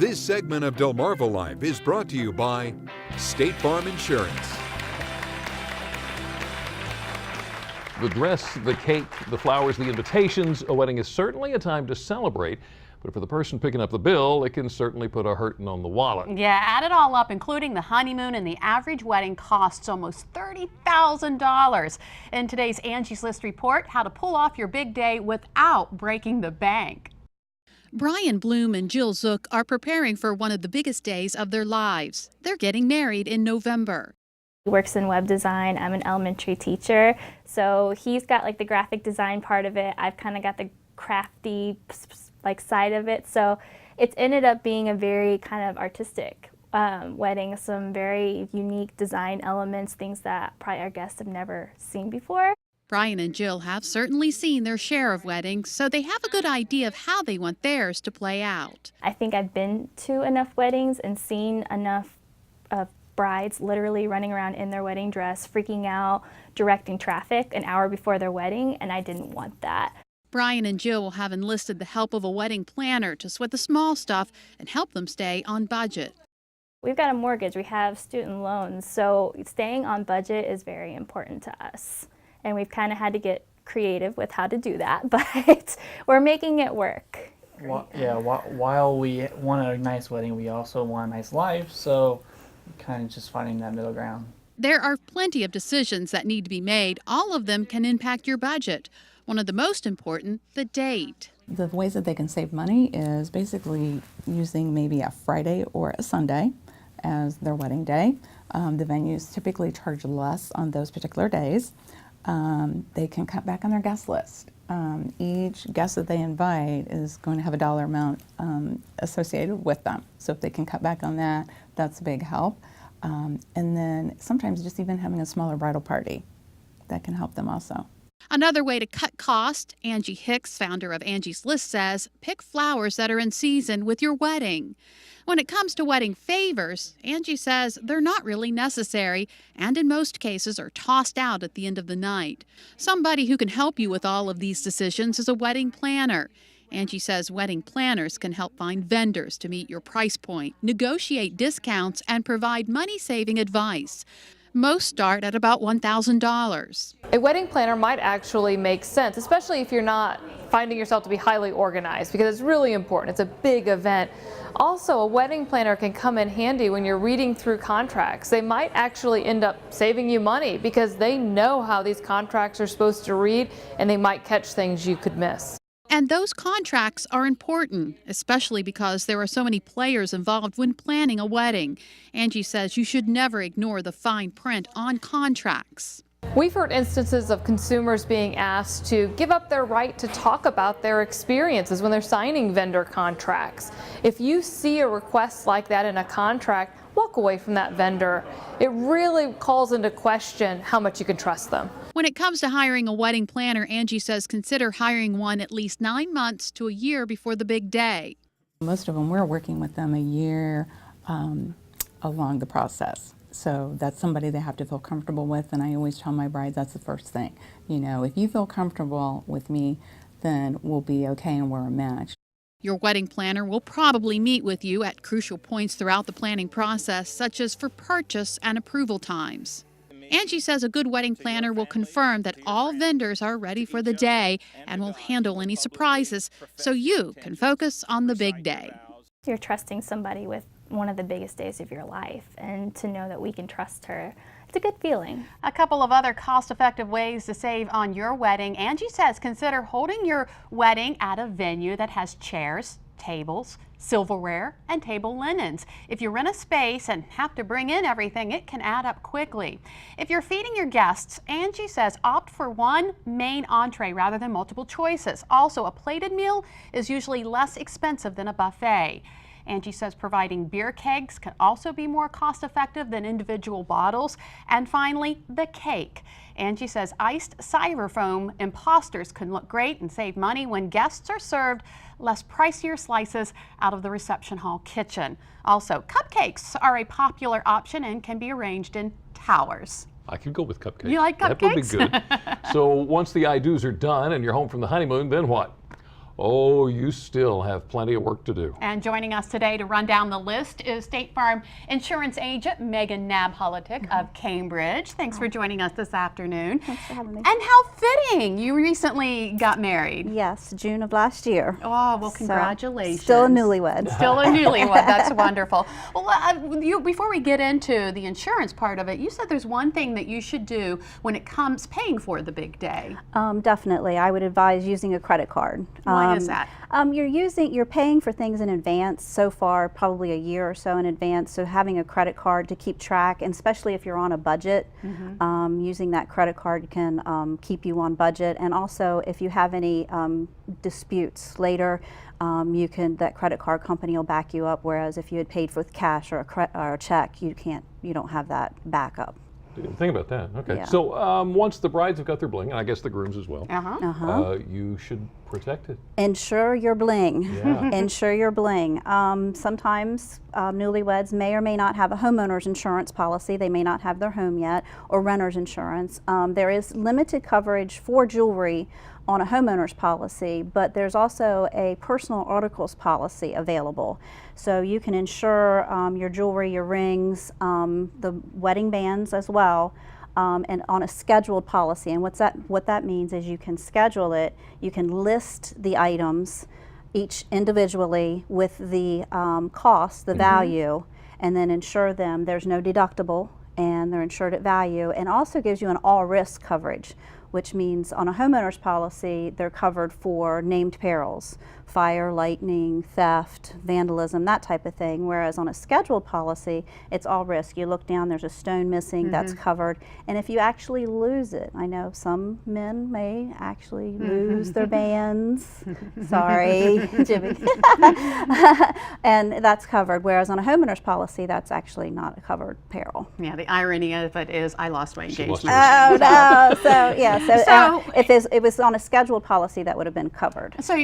This segment of Delmarva Life is brought to you by State Farm Insurance. The dress, the cake, the flowers, the invitations, a wedding is certainly a time to celebrate, but for the person picking up the bill, it can certainly put a hurting on the wallet. Yeah, add it all up, including the honeymoon, and the average wedding costs almost $30,000. In today's Angie's List report, how to pull off your big day without breaking the bank. Brian Bloom and Jill Zook are preparing for one of the biggest days of their lives. They're getting married in November. He works in web design. I'm an elementary teacher, so he's got like the graphic design part of it. I've kind of got the crafty side of it, so it's ended up being a very kind of artistic wedding. Some very unique design elements, things that probably our guests have never seen before. Brian and Jill have certainly seen their share of weddings, so they have a good idea of how they want theirs to play out. I think I've been to enough weddings and seen enough of brides literally running around in their wedding dress, freaking out, directing traffic an hour before their wedding, and I didn't want that. Brian and Jill will have enlisted the help of a wedding planner to sweat the small stuff and help them stay on budget. We've got a mortgage, we have student loans, so staying on budget is very important to us. And we've kind of had to get creative with how to do that, but we're making it work. While we want a nice wedding, we also want a nice life, so kind of just finding that middle ground. There are plenty of decisions that need to be made. All of them can impact your budget. One of the most important, the date. The ways that they can save money is basically using maybe a Friday or a Sunday as their wedding day. The venues typically charge less on those particular days. They can cut back on their guest list. Each guest that they invite is going to have a dollar amount associated with them. So if they can cut back on that, that's a big help. And then sometimes just even having a smaller bridal party, that can help them also. Another way to cut cost, Angie Hicks, founder of Angie's List, says pick flowers that are in season with your wedding. When it comes to wedding favors, Angie says they're not really necessary and in most cases are tossed out at the end of the night. Somebody who can help you with all of these decisions is a wedding planner. Angie says wedding planners can help find vendors to meet your price point, negotiate discounts, and provide money-saving advice. Most start at about $1,000. A wedding planner might actually make sense, especially if you're not finding yourself to be highly organized, because it's really important. It's a big event. Also, a wedding planner can come in handy when you're reading through contracts. They might actually end up saving you money because they know how these contracts are supposed to read, and they might catch things you could miss. And those contracts are important, especially because there are so many players involved when planning a wedding. Angie says you should never ignore the fine print on contracts. We've heard instances of consumers being asked to give up their right to talk about their experiences when they're signing vendor contracts. If you see a request like that in a contract, walk away from that vendor. It really calls into question how much you can trust them. When it comes to hiring a wedding planner, Angie says consider hiring one at least 9 months to a year before the big day. Most of them, we're working with them a year along the process. So that's somebody they have to feel comfortable with, and I always tell my brides that's the first thing. You know, if you feel comfortable with me, then we'll be okay and we're a match. Your wedding planner will probably meet with you at crucial points throughout the planning process, such as for purchase and approval times. Angie says a good wedding planner will confirm that all vendors are ready for the day and will handle any surprises so you can focus on the big day. You're trusting somebody with one of the biggest days of your life, and to know that we can trust her, it's a good feeling. A couple of other cost-effective ways to save on your wedding. Angie says consider holding your wedding at a venue that has chairs, tables, silverware, and table linens. If you rent a space and have to bring in everything, it can add up quickly. If you're feeding your guests, Angie says opt for one main entree rather than multiple choices. Also, a plated meal is usually less expensive than a buffet. Angie says providing beer kegs can also be more cost-effective than individual bottles. And finally, the cake. Angie says iced styrofoam imposters can look great and save money when guests are served less pricier slices out of the reception hall kitchen. Also, cupcakes are a popular option and can be arranged in towers. I could go with cupcakes. You like cupcakes? That would be good. So once the I-dos are done and you're home from the honeymoon, then what? oh, you still have plenty of work to do. And joining us today to run down the list is State Farm insurance agent Megan Nabholitik of Cambridge. Thanks for joining us this afternoon. Thanks for having me. And how fitting, you recently got married. Yes, June of last year. Oh, well, So, congratulations. still a newlywed. Still a newlywed. That's wonderful. Well, before we get into the insurance part of it, you said there's one thing that you should do when it comes paying for the big day. Definitely, I would advise using a credit card. Why is that? You're paying for things in advance so far, probably a year or so in advance. So having a credit card to keep track, and especially if you're on a budget, using that credit card can keep you on budget. And also, if you have any disputes later, that credit card company will back you up. Whereas if you had paid with cash or a check, you don't have that backup. Didn't think about that. Okay. Yeah. So once the brides have got their bling, and I guess the grooms as well, you should protect it. Insure your bling. Yeah. Insure your bling. Sometimes newlyweds may or may not have a homeowner's insurance policy. They may not have their home yet, or renter's insurance. There is limited coverage for jewelry on a homeowner's policy, but there's also a personal articles policy available. So you can insure your jewelry, your rings, the wedding bands as well, and on a scheduled policy. And what that means is you can schedule it, you can list the items each individually with the cost, the value, and then insure them. There's no deductible, and they're insured at value, and also gives you an all-risk coverage, which means on a homeowner's policy, they're covered for named perils, fire, lightning, theft, vandalism, that type of thing. Whereas on a scheduled policy, it's all risk. You look down, there's a stone missing, that's covered. And if you actually lose it, I know some men may actually lose their bands. Sorry, Jimmy. And that's covered. Whereas on a homeowner's policy, that's actually not a covered peril. Yeah, the irony of it is I lost my engagement. Oh no! So yeah, so if it was on a scheduled policy, that would have been covered. So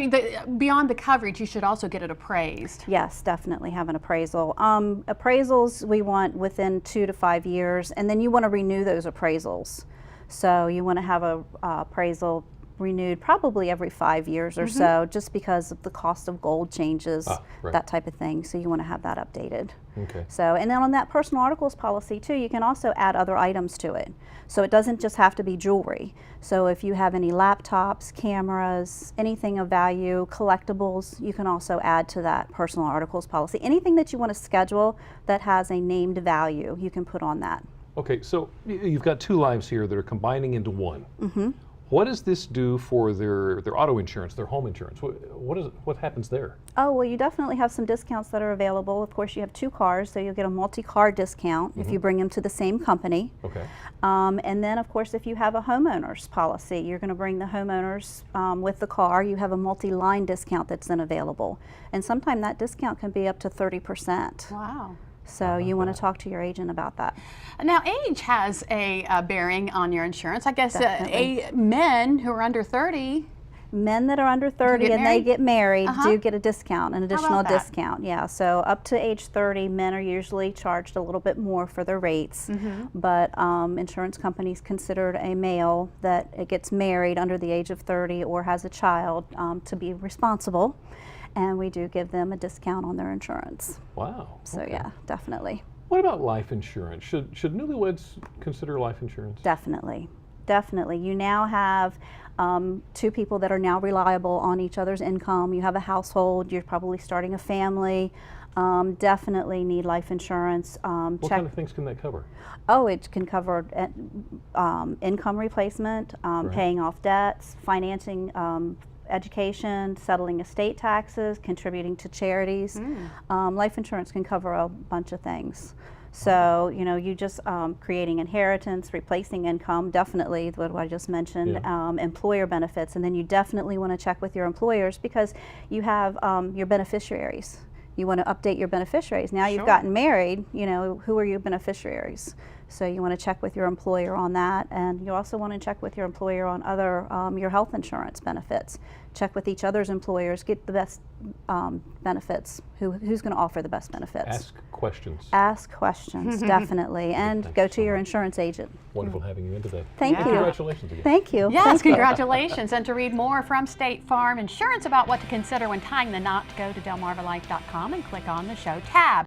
beyond the coverage, you should also get it appraised. Yes, definitely have an appraisal. Appraisals we want within 2 to 5 years, and then you want to renew those appraisals. So you want to have a appraisal renewed probably every 5 years or so, just because of the cost of gold changes, that type of thing. So you want to have that updated. Okay. So, and then on that personal articles policy too, you can also add other items to it. So it doesn't just have to be jewelry. So if you have any laptops, cameras, anything of value, collectibles, you can also add to that personal articles policy. Anything that you want to schedule that has a named value, you can put on that. Okay, so you've got two lives here that are combining into one. What does this do for their auto insurance, their home insurance? What happens there? Oh, well, you definitely have some discounts that are available. Of course, you have 2 cars, so you'll get a multi-car discount if you bring them to the same company. Okay. And then, of course, if you have a homeowner's policy, you're going to bring the homeowners with the car. You have a multi-line discount that's then available. And sometimes that discount can be up to 30%. Wow. So you want to talk to your agent about that. Now, age has a bearing on your insurance. I guess men who are under 30. Men that are under 30 and they get married do get a discount, an additional about that? discount. Yeah, so up to age 30, men are usually charged a little bit more for their rates. But insurance companies considered a male that it gets married under the age of 30 or has a child to be responsible. And we do give them a discount on their insurance. Wow. So yeah, definitely. What about life insurance? Should newlyweds consider life insurance? Definitely. Definitely. You now have 2 people that are now reliable on each other's income. You have a household. You're probably starting a family. Definitely need life insurance. What kind of things can that cover? Oh, it can cover income replacement, paying off debts, financing education, settling estate taxes, contributing to charities. Life insurance can cover a bunch of things. So, you know, you just creating inheritance, replacing income, definitely what I just mentioned, employer benefits, and then you definitely want to check with your employers because you have your beneficiaries. You want to update your beneficiaries. Now you've gotten married, you know, who are your beneficiaries? So you want to check with your employer on that, and you also want to check with your employer on other your health insurance benefits check with each other's employers, get the best benefits. Who's going to offer the best benefits? Ask questions. Ask questions, definitely, and Thank go you to so your much. insurance agent. Wonderful having you in today. Thank And you. Congratulations again. Thank you. Yes, Thank you. congratulations. And to read more from State Farm Insurance about what to consider when tying the knot, go to delmarvalife.com and click on the show tab.